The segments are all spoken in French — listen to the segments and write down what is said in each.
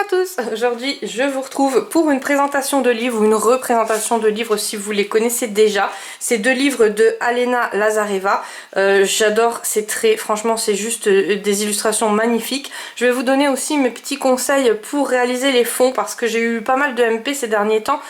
à tous. Aujourd'hui je vous retrouve pour une présentation de livres ou une représentation de livres si vous les connaissez déjà. C'est deux livres de Alena Lazareva. J'adore ces traits, franchement c'est juste des illustrations magnifiques. Je vais vous donner aussi mes petits conseils pour réaliser les fonds parce que j'ai eu pas mal de MP ces derniers temps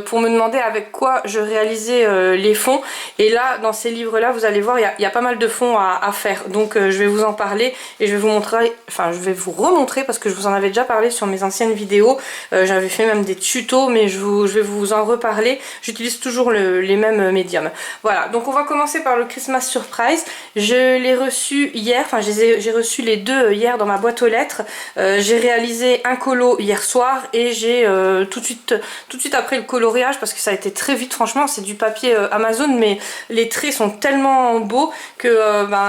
pour me demander avec quoi je réalisais les fonds. Et là dans ces livres là vous allez voir il y a pas mal de fonds à faire. Donc je vais vous en parler et je vais vous montrer, enfin je vais vous remontrer parce que je vous en avais déjà parlé sur mes anciennes vidéos. J'avais fait même des tutos mais je vais vous en reparler. J'utilise toujours les mêmes médiums. Voilà, donc on va commencer par le Christmas Surprise. Je l'ai reçu hier, enfin j'ai reçu les deux hier dans ma boîte aux lettres. J'ai réalisé un colo hier soir et j'ai tout de suite après le coloriage parce que ça a été très vite, franchement c'est du papier Amazon mais les traits sont tellement beaux que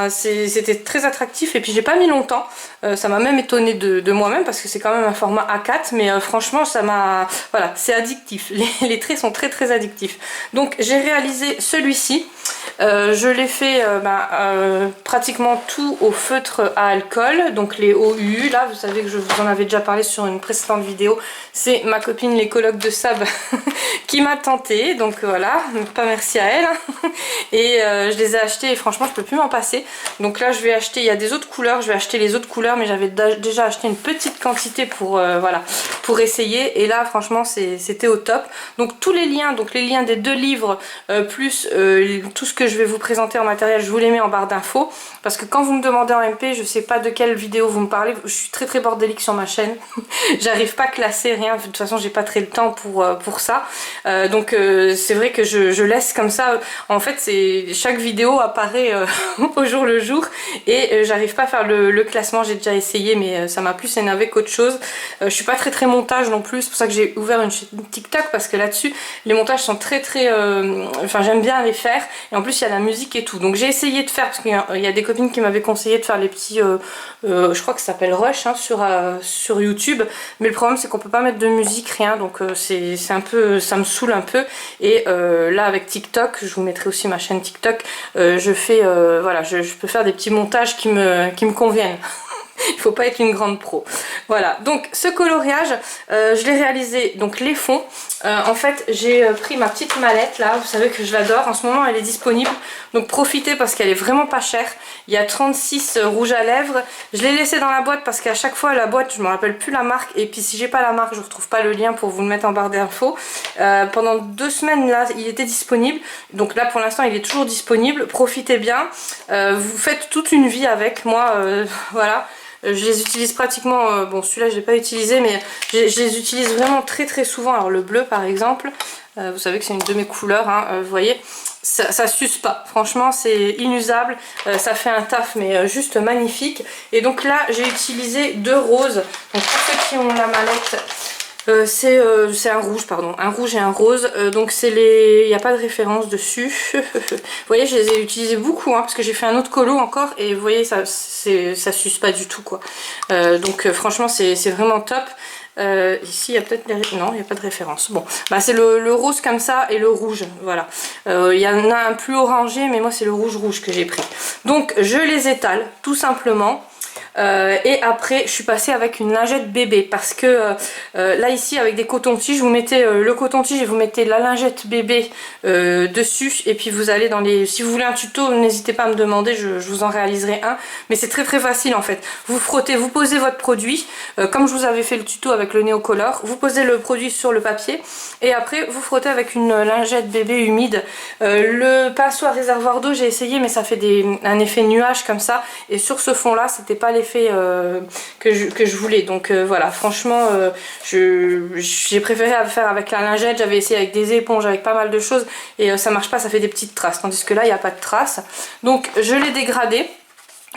c'était très attractif et puis j'ai pas mis longtemps. Ça m'a même étonnée de moi-même parce que c'est quand même un format A4 mais franchement ça m'a... Voilà, c'est addictif. Les traits sont très addictifs. Donc j'ai réalisé celui-ci. Je l'ai fait pratiquement tout au feutre à alcool, donc les OUU, là vous savez que je vous en avais déjà parlé sur une précédente vidéo, c'est ma copine les colocs de Sab qui m'a tenté, donc voilà, pas merci à elle. Et je les ai achetés et franchement je peux plus m'en passer. Donc là je vais acheter, il y a des autres couleurs, je vais acheter les autres couleurs mais j'avais déjà acheté une petite quantité pour voilà, pour essayer et là franchement c'était au top. Donc tous les liens, donc les liens des deux livres plus tout ce que je vais vous présenter en matériel, je vous les mets en barre d'infos parce que quand vous me demandez en MP, je sais pas de quelle vidéo vous me parlez, je suis très bordélique sur ma chaîne. J'arrive pas à classer rien, de toute façon j'ai pas très le temps pour ça. Donc c'est vrai que je laisse comme ça, en fait chaque vidéo apparaît au jour le jour et j'arrive pas à faire le classement, j'ai déjà essayé mais ça m'a plus énervé qu'autre chose. Je suis pas très montage non plus, c'est pour ça que j'ai ouvert une chaîne TikTok parce que là-dessus les montages sont enfin j'aime bien les faire et en plus il y a la musique et tout. Donc j'ai essayé de faire, parce qu'il y a des copines qui m'avaient conseillé de faire les petits, je crois que ça s'appelle Rush hein, sur YouTube, mais le problème c'est qu'on peut pas mettre de musique, rien, donc c'est un peu, ça me saoule un peu. Et là avec TikTok, je vous mettrai aussi ma chaîne TikTok, je fais, voilà, je peux faire des petits montages qui me conviennent. Il faut pas être une grande pro. Voilà, donc ce coloriage, je l'ai réalisé, donc les fonds. En fait, j'ai pris ma petite mallette là, vous savez que je l'adore. En ce moment, elle est disponible, donc profitez parce qu'elle est vraiment pas chère. Il y a 36 rouges à lèvres. Je l'ai laissé dans la boîte parce qu'à chaque fois, la boîte, je me rappelle plus la marque. Et puis si j'ai pas la marque, je retrouve pas le lien pour vous le mettre en barre d'infos. Pendant 2 semaines là, il était disponible. Donc là, pour l'instant, il est toujours disponible. Profitez bien. Vous faites toute une vie avec moi, voilà. Je les utilise pratiquement, bon celui-là je l'ai pas utilisé mais je les utilise vraiment très souvent. Alors le bleu par exemple, vous savez que c'est une de mes couleurs, hein, vous voyez, ça s'use pas, franchement c'est inusable, ça fait un taf mais juste magnifique. Et donc là j'ai utilisé 2 roses, donc pour ceux qui ont la mallette, c'est un rouge, pardon, un rouge et un rose, donc c'est il n'y a pas de référence dessus. Vous voyez, je les ai utilisés beaucoup hein, parce que j'ai fait un autre colo encore et vous voyez ça s'use pas du tout quoi. Donc franchement c'est vraiment top. Ici il y a peut-être non, il n'y a pas de référence. Bon, bah c'est le rose comme ça et le rouge, voilà. Il y en a un plus orangé mais moi c'est le rouge que j'ai pris. Donc je les étale tout simplement. Et après je suis passée avec une lingette bébé parce que là ici avec des cotons-tiges vous mettez le coton-tige et vous mettez la lingette bébé dessus et puis vous allez dans les... Si vous voulez un tuto n'hésitez pas à me demander, je vous en réaliserai un, mais c'est très facile en fait. Vous frottez, vous posez votre produit comme je vous avais fait le tuto avec le Neocolor, vous posez le produit sur le papier et après vous frottez avec une lingette bébé humide. Le pinceau à réservoir d'eau j'ai essayé mais ça fait un effet nuage comme ça et sur ce fond là c'était pas l'effet que je voulais. Donc voilà, franchement j'ai préféré faire avec la lingette. J'avais essayé avec des éponges, avec pas mal de choses et ça marche pas, ça fait des petites traces, tandis que là il n'y a pas de traces. Donc je l'ai dégradé.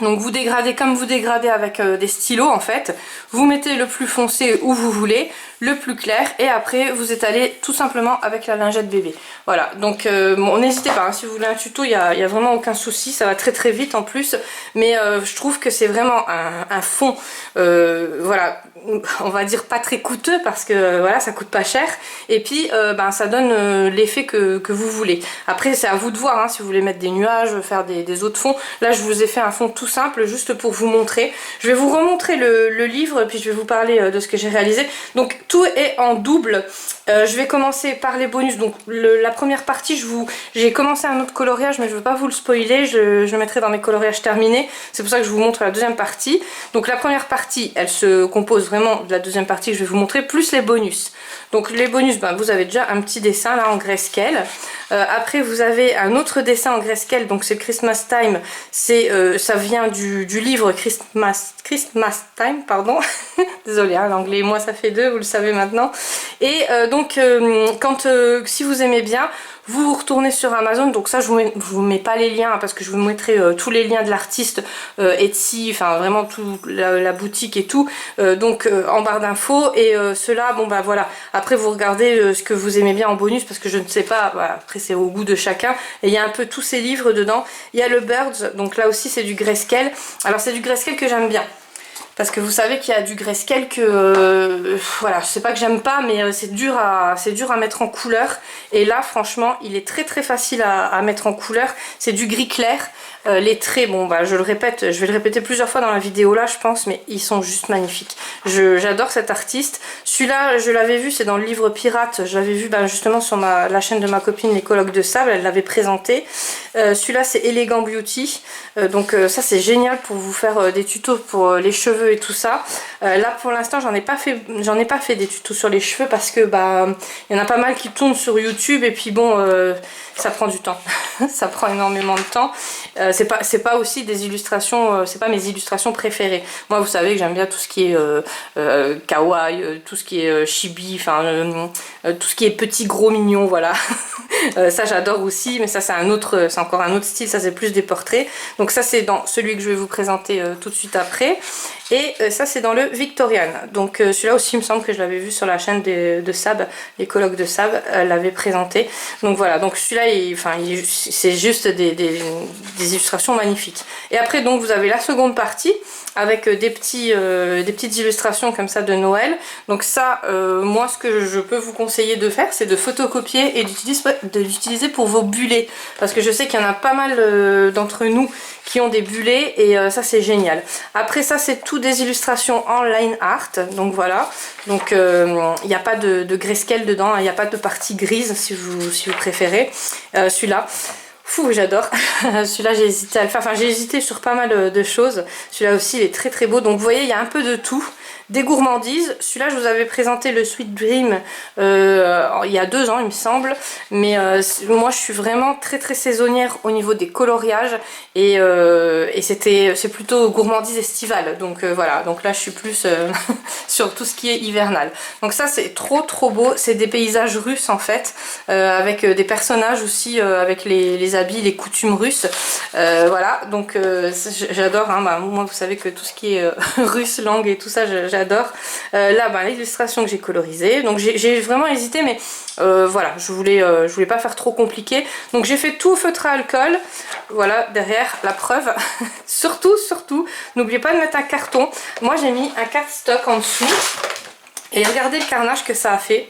Donc vous dégradez comme vous dégradez avec des stylos en fait. Vous mettez le plus foncé où vous voulez, le plus clair et après vous étalez tout simplement avec la lingette bébé. Voilà, donc bon, n'hésitez pas, hein, si vous voulez un tuto, il y a vraiment aucun souci, ça va très vite en plus. Mais je trouve que c'est vraiment un fond, voilà, on va dire pas très coûteux parce que voilà, ça coûte pas cher, et puis ça donne l'effet que vous voulez. Après c'est à vous de voir, hein, si vous voulez mettre des nuages, faire des autres fonds. Là je vous ai fait un fond tout simple juste pour vous montrer. Je vais vous remontrer le livre, puis je vais vous parler de ce que j'ai réalisé. Donc tout est en double. Je vais commencer par les bonus. Donc la première partie, j'ai commencé un autre coloriage, mais je ne veux pas vous le spoiler, je le mettrai dans mes coloriages terminés. C'est pour ça que je vous montre la deuxième partie. Donc la première partie, elle se compose vraiment de la deuxième partie que je vais vous montrer, plus les bonus. Donc les bonus, vous avez déjà un petit dessin là en grayscale. Après vous avez un autre dessin en grayscale, donc c'est Christmas Time. Ça vient du livre Christmas Time, pardon. Désolée, hein, l'anglais et moi ça fait deux, vous le savez maintenant. Et si vous aimez bien, vous retournez sur Amazon. Donc ça je vous mets pas les liens, hein, parce que je vous mettrai tous les liens de l'artiste, Etsy, enfin vraiment tout la boutique et tout, en barre d'infos. Et cela, voilà, après vous regardez ce que vous aimez bien en bonus, parce que je ne sais pas, voilà, après c'est au goût de chacun. Et il y a un peu tous ces livres dedans. Il y a le Birds, donc là aussi c'est du grayscale. Alors c'est du grayscale que j'aime bien, parce que vous savez qu'il y a du grayscale que voilà, je sais pas que j'aime pas, mais c'est dur à mettre en couleur. Et là franchement il est très facile à mettre en couleur. C'est du gris clair. Les traits, je le répète, je vais le répéter plusieurs fois dans la vidéo là je pense, mais ils sont juste magnifiques. J'adore cet artiste. Celui-là je l'avais vu, c'est dans le livre Pirate. Je l'avais vu justement sur la chaîne de ma copine Les Colloques de Sable, elle l'avait présenté. Celui-là c'est Elegant Beauty. Ça c'est génial pour vous faire des tutos pour les cheveux et tout ça. Là pour l'instant j'en ai pas fait des tutos sur les cheveux, parce que il y en a pas mal qui tournent sur YouTube, et puis ça prend du temps. Ça prend énormément de temps. C'est pas aussi des illustrations, c'est pas mes illustrations préférées. Moi vous savez que j'aime bien tout ce qui est kawaii, tout ce qui est chibi, tout ce qui est petit gros mignon, voilà. Ça j'adore aussi, mais ça c'est encore un autre style, ça c'est plus des portraits. Donc ça c'est dans celui que je vais vous présenter tout de suite après. Et ça c'est dans le Victorian. Donc celui-là aussi il me semble que je l'avais vu sur la chaîne de Sab, les colloques de Sab l'avaient présenté. Donc voilà, donc celui-là c'est juste des illustrations magnifiques. Et après donc vous avez la seconde partie avec des petites illustrations comme ça de Noël. Donc ça, moi ce que je peux vous conseiller de faire, c'est de photocopier et d'utiliser pour vos bullets, parce que je sais qu'il y en a pas mal d'entre nous qui ont des bullets, et ça c'est génial. Après ça c'est tout des illustrations en line art, donc voilà. Donc il n'y a pas de grayscale dedans, il n'y a pas de partie grise si vous préférez. Celui-là, fou, j'adore. Celui-là j'ai hésité à le faire, j'ai hésité sur pas mal de choses. Celui-là aussi il est très beau, donc vous voyez il y a un peu de tout. Des gourmandises, celui-là je vous avais présenté le Sweet Dream il y a 2 ans il me semble, mais moi je suis vraiment très saisonnière au niveau des coloriages, et c'est plutôt gourmandise estivale, donc voilà, donc là je suis plus sur tout ce qui est hivernal. Donc ça c'est trop beau, c'est des paysages russes en fait, avec des personnages aussi, avec les habits, les coutumes russes, voilà, donc j'adore, hein, moi vous savez que tout ce qui est russe, langue et tout ça j'adore. Là l'illustration que j'ai colorisée, donc j'ai vraiment hésité, mais voilà, je voulais pas faire trop compliqué, donc j'ai fait tout au feutre à alcool. Voilà derrière la preuve. surtout n'oubliez pas de mettre un carton. Moi j'ai mis un cardstock en dessous, et regardez le carnage que ça a fait.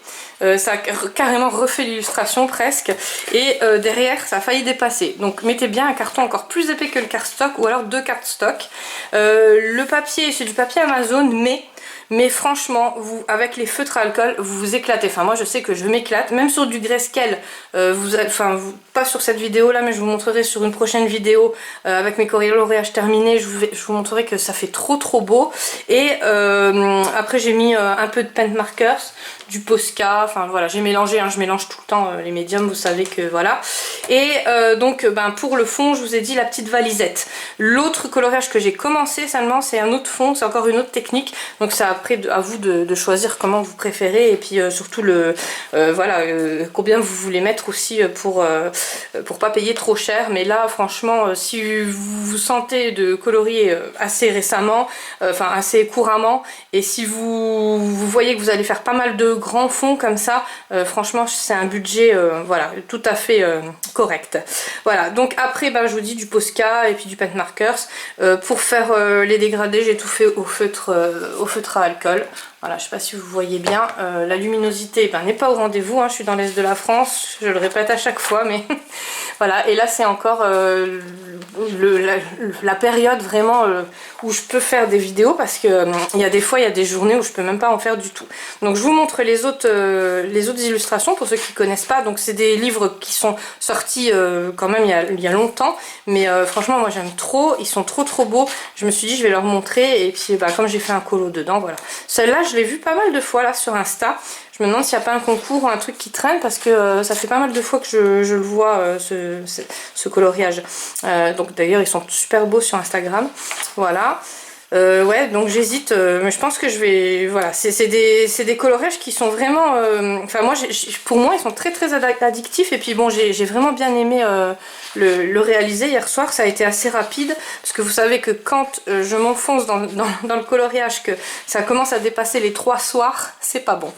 Ça a carrément refait l'illustration presque, et derrière ça a failli dépasser. Donc mettez bien un carton encore plus épais que le cardstock, ou alors 2 cardstocks. Le papier c'est du papier Amazon, mais franchement avec les feutres à alcool vous vous éclatez. Moi je sais que je m'éclate, même sur du grayscale. Pas sur cette vidéo là, mais je vous montrerai sur une prochaine vidéo avec mes coloriages terminés. Je vous montrerai que ça fait trop beau. Et après j'ai mis un peu de paint markers, du Posca, voilà, j'ai mélangé, hein, je mélange tout le temps les médiums, vous savez que voilà. Et pour le fond je vous ai dit la petite valisette. L'autre coloriage que j'ai commencé seulement, c'est un autre fond, c'est encore une autre technique, donc c'est après à vous de choisir comment vous préférez, et puis surtout combien vous voulez mettre aussi pour pas payer trop cher. Mais là franchement si vous vous sentez de colorier assez récemment, assez couramment, et si vous voyez que vous allez faire pas mal de grands fonds comme ça, franchement c'est un budget voilà, tout à fait correct. Voilà, donc après je vous dis du Posca et puis du paint markers. Pour faire les dégradés, j'ai tout fait au feutre à alcool. Voilà, je sais pas si vous voyez bien, la luminosité n'est pas au rendez-vous, hein, je suis dans l'est de la France, je le répète à chaque fois, mais voilà, et là c'est encore la période vraiment où je peux faire des vidéos parce que il y a des fois, il y a des journées où je peux même pas en faire du tout. Donc je vous montre les autres illustrations pour ceux qui connaissent pas. Donc c'est des livres qui sont sortis quand même il y a longtemps, mais franchement moi j'aime trop, ils sont trop beaux. Je me suis dit je vais leur montrer et puis comme j'ai fait un colo dedans, voilà. Celle-là je l'ai vue pas mal de fois là sur Insta. Je me demande s'il n'y a pas un concours ou un truc qui traîne parce que ça fait pas mal de fois que je le vois, ce coloriage. Donc d'ailleurs ils sont super beaux sur Instagram. Voilà. Ouais, donc j'hésite, mais je pense que je vais... Voilà, c'est des coloriages qui sont vraiment... Enfin moi, pour moi, ils sont très addictifs. Et puis bon, j'ai vraiment bien aimé le réaliser hier soir. Ça a été assez rapide. Parce que vous savez que quand je m'enfonce dans le coloriage, que ça commence à dépasser les 3 soirs, c'est pas bon.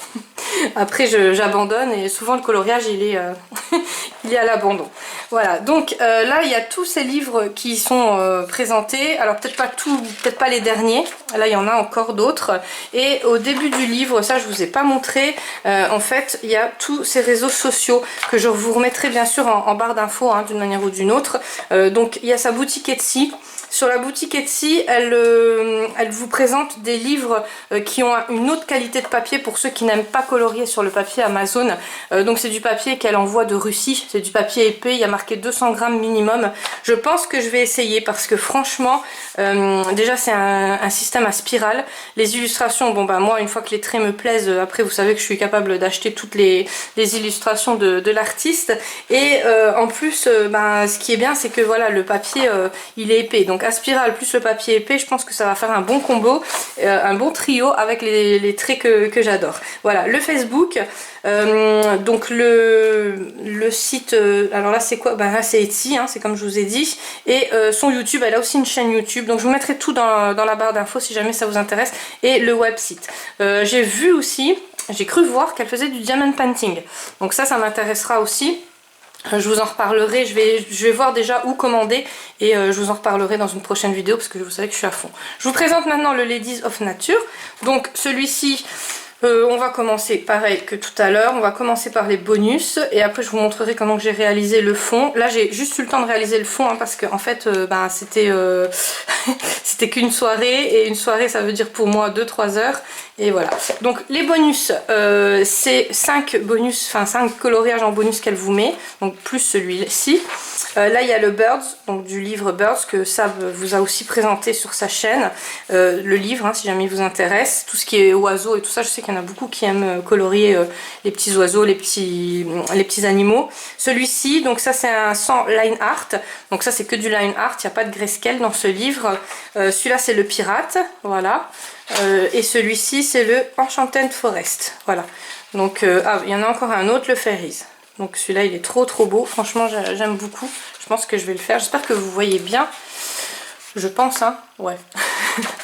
Après, j'abandonne et souvent le coloriage, il est à l'abandon. Voilà, donc là, il y a tous ces livres qui sont présentés. Alors peut-être pas tout, peut-être pas les derniers. Là, il y en a encore d'autres. Et au début du livre, ça, je vous ai pas montré. En fait, il y a tous ces réseaux sociaux que je vous remettrai bien sûr en barre d'infos, hein, d'une manière ou d'une autre. Donc, il y a sa boutique Etsy. Sur la boutique Etsy, elle vous présente des livres qui ont une autre qualité de papier pour ceux qui n'aiment pas colorier sur le papier Amazon. Donc c'est du papier qu'elle envoie de Russie, c'est du papier épais, il y a marqué 200 grammes minimum. Je pense que je vais essayer parce que franchement, déjà c'est un système à spirale. Les illustrations, bon moi une fois que les traits me plaisent, après vous savez que je suis capable d'acheter toutes les illustrations de l'artiste. Et en plus, ce qui est bien c'est que voilà, le papier il est épais. Donc à spirale plus le papier épais, je pense que ça va faire un bon combo, un bon trio avec les traits que j'adore. Voilà, le Facebook, donc le site, alors là c'est quoi? Là c'est Etsy, hein, c'est comme je vous ai dit, et son YouTube, elle a aussi une chaîne YouTube, donc je vous mettrai tout dans la barre d'infos si jamais ça vous intéresse, et le website. J'ai vu aussi, j'ai cru voir qu'elle faisait du diamond painting, donc ça m'intéressera aussi. Je vous en reparlerai, je vais voir déjà où commander et je vous en reparlerai dans une prochaine vidéo parce que vous savez que je suis à fond. Je vous présente maintenant le Ladies of Nature. Donc celui-ci, on va commencer pareil que tout à l'heure, on va commencer par les bonus et après je vous montrerai comment j'ai réalisé le fond. Là j'ai juste eu le temps de réaliser le fond, hein, parce que en fait c'était c'était qu'une soirée et une soirée ça veut dire pour moi 2-3 heures. Et voilà, donc les bonus, c'est 5 bonus, enfin 5 coloriages en bonus qu'elle vous met, donc plus celui-ci. Là il y a le Birds, donc du livre Birds que Sab vous a aussi présenté sur sa chaîne, le livre, hein, si jamais il vous intéresse. Tout ce qui est oiseaux et tout ça, je sais qu'il y en a beaucoup qui aiment colorier les petits oiseaux, les petits animaux. Celui-ci, donc ça c'est un 100 line art, donc ça c'est que du line art, il n'y a pas de grayscale dans ce livre. Celui-là c'est le pirate, voilà. Et celui-ci c'est le Enchanted Forest, voilà. Donc il y en a encore un autre, le Fairies. Donc celui-là il est trop beau, franchement j'aime beaucoup. Je pense que je vais le faire, j'espère que vous voyez bien. Je pense, hein, ouais.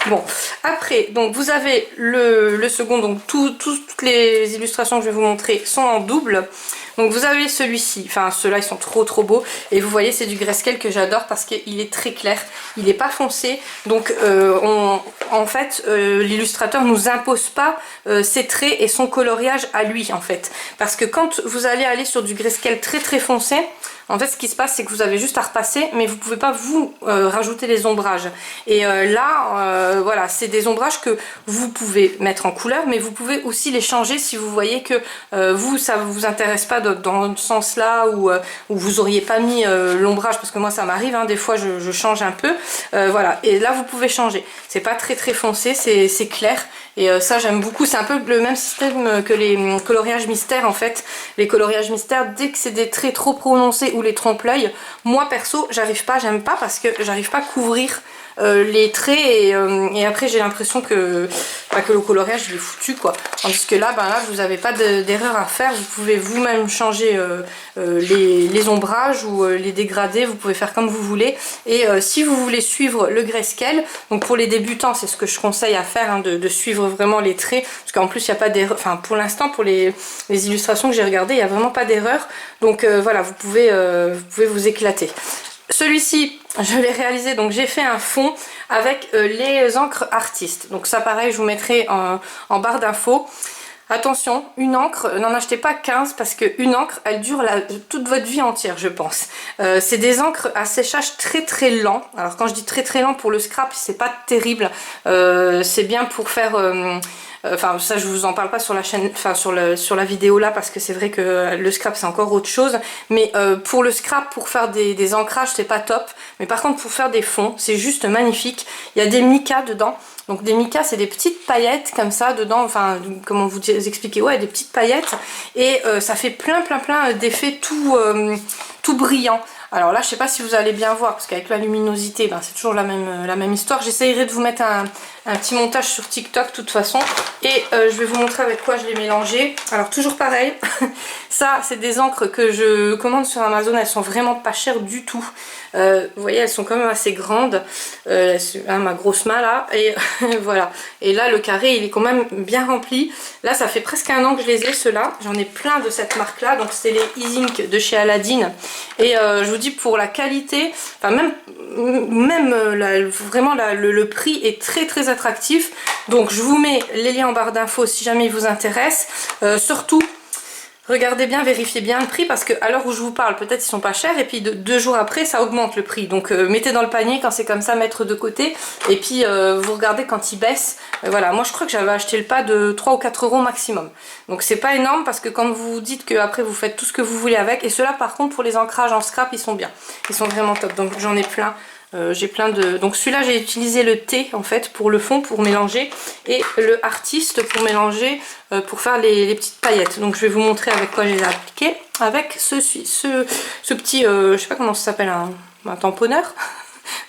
Bon, après, donc vous avez le second, donc toutes les illustrations que je vais vous montrer sont en double. Donc vous avez celui-ci, enfin ceux-là ils sont trop beaux. Et vous voyez c'est du grayscale que j'adore parce qu'il est très clair, il n'est pas foncé. Donc en fait l'illustrateur nous impose pas ses traits et son coloriage à lui en fait. Parce que quand vous allez aller sur du grayscale très foncé, en fait ce qui se passe c'est que vous avez juste à repasser, mais vous pouvez pas vous rajouter les ombrages. Et là voilà, c'est des ombrages que vous pouvez mettre en couleur, mais vous pouvez aussi les changer si vous voyez que vous ça vous intéresse pas dans ce sens là, où vous auriez pas mis l'ombrage, parce que moi ça m'arrive, hein, des fois je change un peu, voilà, et là vous pouvez changer, c'est pas très foncé, c'est clair. Et ça j'aime beaucoup, c'est un peu le même système que les coloriages mystères en fait. Les coloriages mystères, dès que c'est des traits trop prononcés ou les trompe-l'œil, moi perso j'arrive pas, j'aime pas parce que j'arrive pas à couvrir les traits et après j'ai l'impression que, que le coloriage il est foutu quoi. Tandis que là, là vous n'avez pas d'erreur à faire, vous pouvez vous-même changer les ombrages ou les dégradés, vous pouvez faire comme vous voulez. Et si vous voulez suivre le grayscale, donc pour les débutants c'est ce que je conseille à faire, hein, de suivre vraiment les traits, parce qu'en plus il n'y a pas d'erreur, enfin pour l'instant pour les illustrations que j'ai regardées, il n'y a vraiment pas d'erreur. Donc voilà, vous pouvez vous éclater. Celui-ci, je l'ai réalisé, donc j'ai fait un fond avec les encres artistes. Donc ça pareil, je vous mettrai en barre d'infos. Attention, une encre, n'en achetez pas 15 parce qu'une encre, elle dure toute votre vie entière, je pense. C'est des encres à séchage très lent. Alors quand je dis très lent pour le scrap, c'est pas terrible. C'est bien pour faire... Enfin ça je vous en parle pas sur la chaîne, enfin sur la vidéo là parce que c'est vrai que le scrap c'est encore autre chose. Mais pour le scrap, pour faire des ancrages c'est pas top. Mais par contre pour faire des fonds c'est juste magnifique. Il y a des micas dedans. Donc des micas c'est des petites paillettes comme ça dedans, enfin comment vous expliquer, ouais des petites paillettes. Et ça fait plein d'effets tout brillants. Alors là je sais pas si vous allez bien voir parce qu'avec la luminosité c'est toujours la même histoire. J'essayerai de vous mettre un petit montage sur TikTok de toute façon. Et je vais vous montrer avec quoi je l'ai mélangé. Alors toujours pareil, ça c'est des encres que je commande sur Amazon, elles sont vraiment pas chères du tout. Vous voyez elles sont quand même assez grandes, ma grosse main là, et voilà. Et là le carré il est quand même bien rempli. Là ça fait presque un an que je les ai ceux-là, j'en ai plein de cette marque là, donc c'est les E-Ink de chez Aladdin. Et je vous dis pour la qualité, enfin même vraiment le prix est très attractif. Donc je vous mets les liens en barre d'infos si jamais ils vous intéressent. Surtout regardez bien, vérifiez bien le prix parce que à l'heure où je vous parle, peut-être ils sont pas chers et puis 2 jours après ça augmente le prix. Donc mettez dans le panier quand c'est comme ça, mettre de côté et puis vous regardez quand ils baissent. Voilà, moi je crois que j'avais acheté le pas de 3 ou 4 euros maximum. Donc c'est pas énorme parce que quand vous dites que après vous faites tout ce que vous voulez avec, et ceux-là par contre pour les ancrages en scrap ils sont bien, ils sont vraiment top. Donc j'en ai plein. J'ai plein de... Donc celui-là j'ai utilisé le thé en fait pour le fond, pour mélanger, et le artiste pour mélanger, pour faire les petites paillettes. Donc je vais vous montrer avec quoi je les ai appliquées. Avec ce petit, je sais pas comment ça s'appelle, un tamponneur.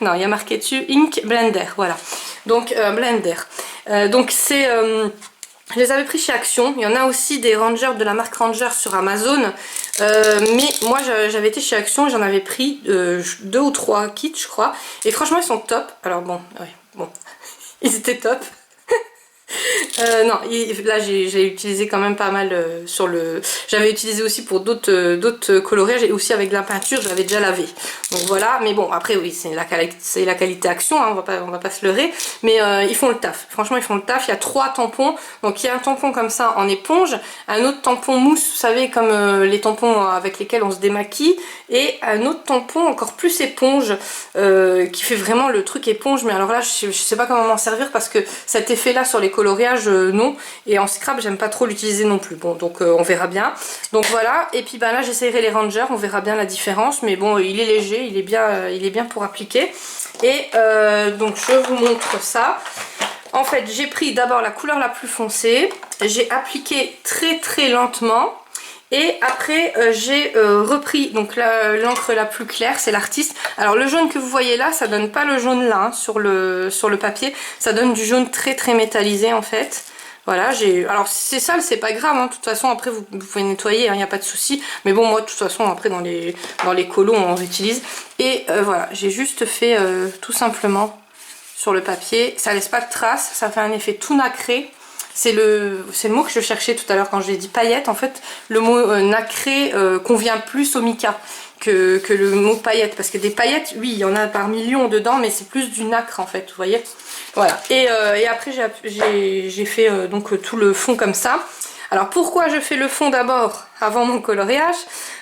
Non, il y a marqué dessus Ink Blender, voilà. Donc Blender. Donc c'est... je les avais pris chez Action. Il y en a aussi des Rangers de la marque Ranger sur Amazon. Mais moi j'avais été chez Action et j'en avais pris 2 ou 3 kits je crois. Et franchement ils sont top. Alors bon, ouais, bon. Ils étaient top. Non, là j'ai utilisé quand même pas mal sur le... J'avais utilisé aussi pour d'autres coloriages et aussi avec de la peinture, je l'avais déjà lavé. Donc voilà, mais bon après oui, c'est la qualité Action, hein, on va pas se leurrer. Mais ils font le taf, franchement ils font le taf. Il y a 3 tampons, donc il y a un tampon comme ça en éponge, un autre tampon mousse, vous savez comme les tampons avec lesquels on se démaquille, et un autre tampon encore plus éponge, qui fait vraiment le truc éponge. Mais alors là je sais pas comment m'en servir parce que cet effet là sur les coloriages non, et en scrap j'aime pas trop l'utiliser non plus. Bon donc on verra bien. Donc voilà, et puis là j'essayerai les Rangers, on verra bien la différence, mais bon il est léger, il est bien pour appliquer. Et donc je vous montre ça. En fait j'ai pris d'abord la couleur la plus foncée, j'ai appliqué très lentement. Et après j'ai repris donc l'encre la plus claire, c'est l'artiste. Alors le jaune que vous voyez là, ça donne pas le jaune là, hein, sur le papier. Ça donne du jaune très métallisé en fait. Voilà, alors si c'est sale, c'est pas grave, hein. De toute façon après vous pouvez nettoyer, il n'y a pas de souci. Mais bon moi de toute façon après dans les colos on réutilise. Et voilà, j'ai juste fait tout simplement sur le papier. Ça laisse pas de traces, ça fait un effet tout nacré. C'est le mot que je cherchais tout à l'heure quand j'ai dit paillettes. En fait, le mot nacré convient plus au mica que le mot paillettes. Parce que des paillettes, oui, il y en a par millions dedans, mais c'est plus du nacre en fait, vous voyez. Voilà. Et après, j'ai fait donc tout le fond comme ça. Alors pourquoi je fais le fond d'abord avant mon coloriage?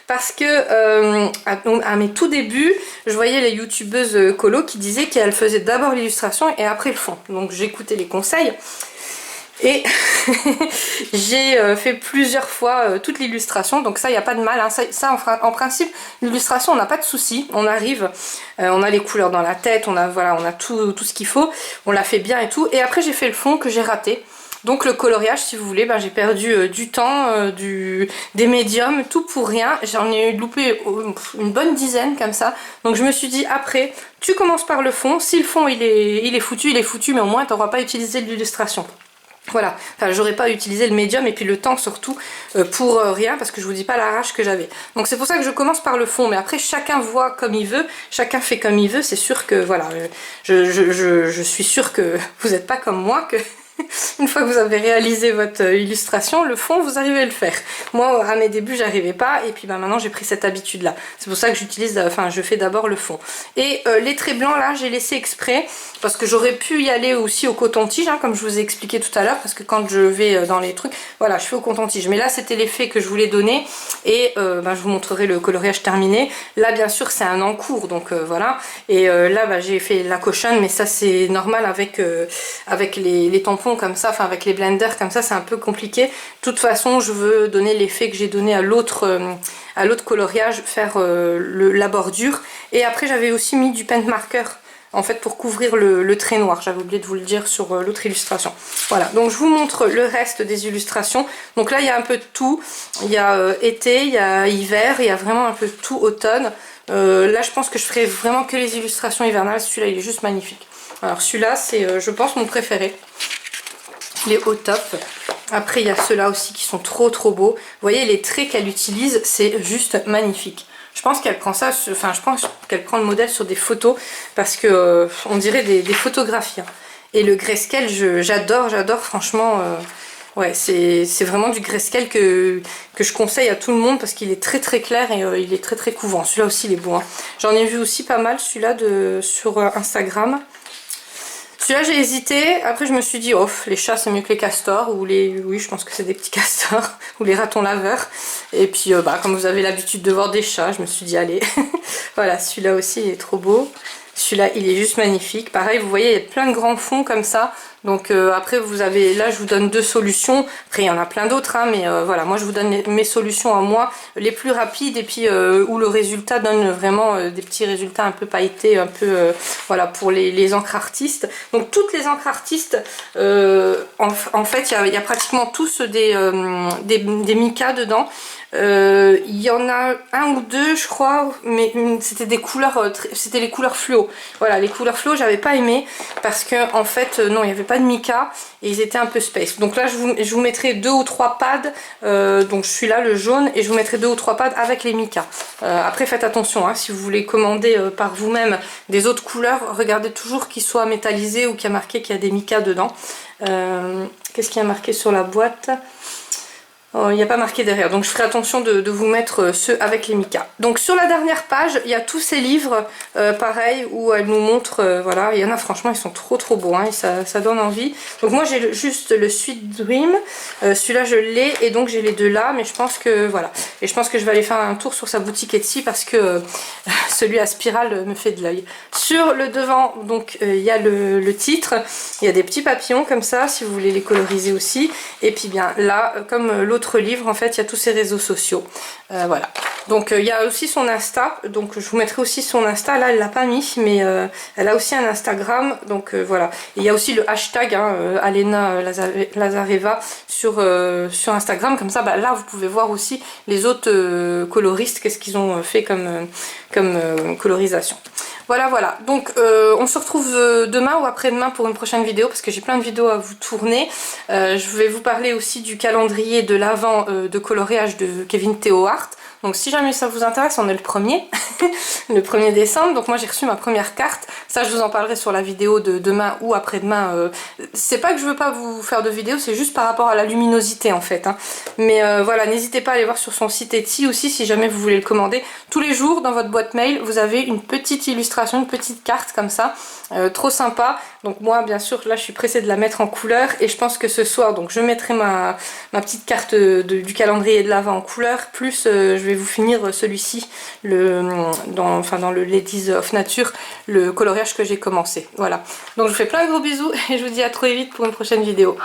Parce que à mes tout débuts, je voyais les youtubeuses colo qui disaient qu'elles faisaient d'abord l'illustration et après le fond. Donc j'écoutais les conseils. Et j'ai fait plusieurs fois toute l'illustration, donc ça il n'y a pas de mal, hein. Ça en principe l'illustration on n'a pas de souci, on arrive, on a les couleurs dans la tête, on a tout ce qu'il faut, on l'a fait bien et tout. Et après j'ai fait le fond que j'ai raté. Donc le coloriage, si vous voulez, ben, j'ai perdu du temps, des médiums, tout pour rien. J'en ai loupé une bonne dizaine comme ça. Donc je me suis dit après, tu commences par le fond. Si le fond il est foutu, mais au moins tu n'auras pas utilisé l'illustration. Voilà, enfin j'aurais pas utilisé le médium et puis le temps surtout pour rien parce que je vous dis pas l'arrache que j'avais. Donc c'est pour ça que je commence par le fond, mais après chacun voit comme il veut, chacun fait comme il veut, c'est sûr que voilà, je suis sûre que vous n'êtes pas comme moi, que une fois que vous avez réalisé votre illustration, le fond vous arrivez à le faire. Moi à mes débuts j'arrivais pas et puis bah, maintenant j'ai pris cette habitude là. C'est pour ça que j'utilise, enfin je fais d'abord le fond. Et les traits blancs là j'ai laissé exprès parce que j'aurais pu y aller aussi au coton-tige hein, comme je vous ai expliqué tout à l'heure, parce que quand je vais dans les trucs, voilà je fais au coton-tige. Mais là c'était l'effet que je voulais donner et bah, je vous montrerai le coloriage terminé. Là bien sûr c'est un encours donc voilà. Et là bah, j'ai fait la cochonne, mais ça c'est normal avec les tampons comme ça, enfin avec les blenders comme ça c'est un peu compliqué. De toute façon je veux donner l'effet que j'ai donné à l'autre coloriage, faire la bordure. Et après j'avais aussi mis du paint marker en fait pour couvrir le trait noir, j'avais oublié de vous le dire sur l'autre illustration. Voilà, donc je vous montre le reste des illustrations. Donc là il y a un peu de tout, il y a été, il y a hiver, il y a vraiment un peu de tout, automne. Là je pense que je ferai vraiment que les illustrations hivernales, celui-là il est juste magnifique. Alors celui-là c'est je pense mon préféré. Il est au top. Après il y a ceux-là aussi qui sont trop beaux. Vous voyez les traits qu'elle utilise, c'est juste magnifique. Je pense qu'elle prend ça, enfin je pense qu'elle prend le modèle sur des photos parce que on dirait des photographies. Hein. Et le grayscale, j'adore franchement. Ouais, c'est vraiment du grayscale que je conseille à tout le monde parce qu'il est très clair et il est très couvrant. Celui-là aussi il est beau. Hein. J'en ai vu aussi pas mal celui-là sur Instagram. Celui-là j'ai hésité, après je me suis dit oh les chats c'est mieux que les castors, ou oui je pense que c'est des petits castors, ou les ratons laveurs. Et puis bah, comme vous avez l'habitude de voir des chats, je me suis dit allez, voilà celui-là aussi il est trop beau. Celui-là il est juste magnifique, pareil vous voyez il y a plein de grands fonds comme ça. Donc après vous avez, là je vous donne 2 solutions, après il y en a plein d'autres hein, mais voilà moi je vous donne mes solutions à moi, les plus rapides et puis où le résultat donne vraiment des petits résultats un peu pailletés, un peu voilà pour les encres artistes. Donc toutes les encres artistes en fait il y a pratiquement tous des micas dedans. Il y en a un ou deux je crois, mais c'était des couleurs, c'était les couleurs fluo. Voilà les couleurs fluo j'avais pas aimé parce que en fait non il n'y avait pas de mica et ils étaient un peu space. Donc là je vous mettrai 2 ou 3 pads, donc je suis là le jaune et je vous mettrai 2 ou 3 pads avec les micas. Après faites attention hein, si vous voulez commander par vous-même des autres couleurs, regardez toujours qu'ils soient métallisés ou qu'il y a marqué qu'il y a des micas dedans. Qu'est-ce qu'il y a marqué sur la boîte ? Oh, il n'y a pas marqué derrière, donc je ferai attention de vous mettre ceux avec les micas. Donc sur la dernière page, il y a tous ces livres, pareil, où elle nous montre, voilà, il y en a franchement, ils sont trop beaux, hein, et ça donne envie. Donc moi j'ai juste le Sweet Dream, celui-là je l'ai, et donc j'ai les deux là, mais je pense que, voilà. Et je pense que je vais aller faire un tour sur sa boutique Etsy, parce que celui à spirale me fait de l'œil. Sur le devant, donc il y a le titre, il y a des petits papillons comme ça, si vous voulez les coloriser aussi. Et puis bien là, comme l'autre livre en fait il y a tous ses réseaux sociaux, voilà. Donc il y a aussi son Insta, donc je vous mettrai aussi son Insta. Là elle l'a pas mis mais elle a aussi un Instagram, donc voilà. Et il y a aussi le hashtag hein, Alena Lazareva sur Instagram, comme ça bah, là vous pouvez voir aussi les autres coloristes, qu'est-ce qu'ils ont fait comme colorisation. Voilà, donc on se retrouve demain ou après-demain pour une prochaine vidéo parce que j'ai plein de vidéos à vous tourner. Je vais vous parler aussi du calendrier de l'Avent de coloriage de Kevin Theohart. Donc si jamais ça vous intéresse, on est le 1er, le 1er décembre. Donc moi j'ai reçu ma première carte. Ça je vous en parlerai sur la vidéo de demain ou après-demain. C'est pas que je veux pas vous faire de vidéo, c'est juste par rapport à la luminosité en fait. Hein. Mais voilà, n'hésitez pas à aller voir sur son site Etsy aussi si jamais vous voulez le commander. Tous les jours dans votre boîte mail, vous avez une petite illustration, une petite carte comme ça. Trop sympa. Donc moi bien sûr là je suis pressée de la mettre en couleur et je pense que ce soir donc je mettrai ma petite carte du calendrier de l'Avent en couleur, plus je vais vous finir celui-ci dans le Ladies of Nature, le coloriage que j'ai commencé. Voilà, donc je vous fais plein de gros bisous et je vous dis à très vite pour une prochaine vidéo.